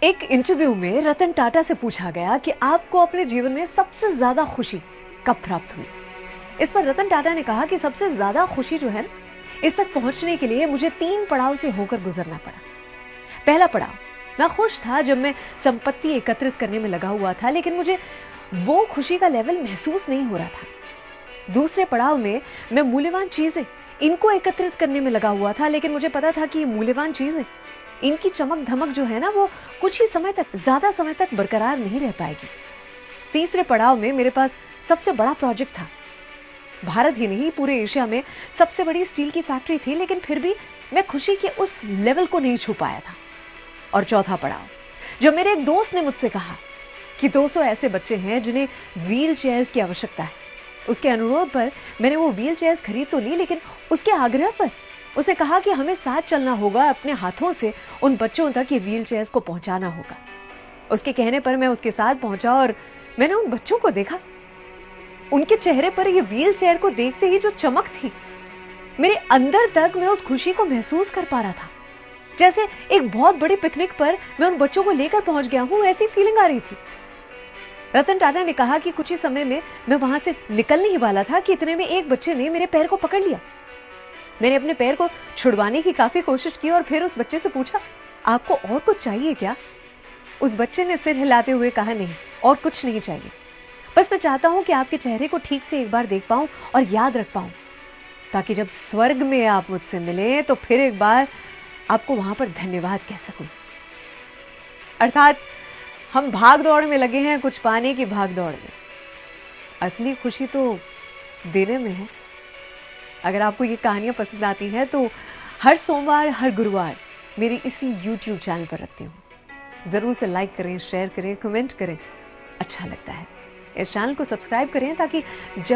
एक इंटरव्यू में रतन टाटा से पूछा गया कि आपको अपने जीवन में सबसे ज्यादा खुशी कब प्राप्त हुई। इस पर रतन टाटा ने कहा कि सबसे ज्यादा खुशी जो है इस तक पहुंचने के लिए मुझे 3 पड़ाव से होकर गुजरना पड़ा। पहला पड़ाव, मैं खुश था जब मैं संपत्ति एकत्रित करने में लगा हुआ था, लेकिन मुझे वो खुशी का लेवल महसूस नहीं हो रहा था। दूसरे पड़ाव में मैं मूल्यवान चीजें इनको एकत्रित करने में लगा हुआ था, लेकिन मुझे पता था कि ये मूल्यवान चीजें, इनकी चमक धमक जो है ना, वो कुछ ही समय तक, ज्यादा समय तक बरकरार नहीं रह पाएगी। तीसरे पड़ाव में मेरे पास सबसे बड़ा प्रोजेक्ट था। भारत ही नहीं, पूरे एशिया में सबसे बड़ी स्टील की फैक्ट्री थी, लेकिन फिर भी मैं खुशी के उस लेवल को नहीं छू पाया था। और चौथा पड़ाव, जब मेरे एक दोस्त ने मुझसे कहा कि 200 ऐसे बच्चे हैं जिन्हें व्हील चेयर्स की आवश्यकता है। उसके अनुरोध पर मैंने वो व्हील चेयर्स खरीद तो ली, लेकिन उसके आग्रह पर उसे कहा कि हमें साथ चलना होगा, अपने हाथों से उन बच्चों तक ये व्हील चेयर्स को पहुंचाना होगा। उसके कहने पर मैं उसके साथ पहुंचा और मैंने उन बच्चों को देखा। उनके चेहरे पर ये व्हील चेयर को देखते ही जो चमक थी, मेरे अंदर तक मैं उस खुशी को महसूस कर पा रहा था। जैसे एक बहुत बड़ी पिकनिक पर मैं उन बच्चों को लेकर पहुंच गया हूं, ऐसी फीलिंग आ रही थी। रतन टाटा ने कहा कि कुछ ही समय में मैं वहां से निकलने ही वाला था कि इतने में एक बच्चे ने मेरे पैर को पकड़ लिया। मैंने अपने पैर को छुड़वाने की काफी कोशिश की और फिर उस बच्चे से पूछा, आपको और कुछ चाहिए क्या? उस बच्चे ने सिर हिलाते हुए कहा, नहीं, और कुछ नहीं चाहिए। बस मैं चाहता हूं कि आपके चेहरे को ठीक से एक बार देख पाऊं और याद रख पाऊं, ताकि जब स्वर्ग में आप मुझसे मिले तो फिर एक बार आपको वहां पर धन्यवाद कह सकूं। अर्थात हम भाग दौड़ में लगे हैं, कुछ पाने की भाग दौड़ में। असली खुशी तो देने में है। अगर आपको ये कहानियां पसंद आती हैं तो हर सोमवार, हर गुरुवार मेरी इसी YouTube चैनल पर रखती हूँ। जरूर से लाइक करें, शेयर करें, कमेंट करें, अच्छा लगता है। इस चैनल को सब्सक्राइब करें ताकि जब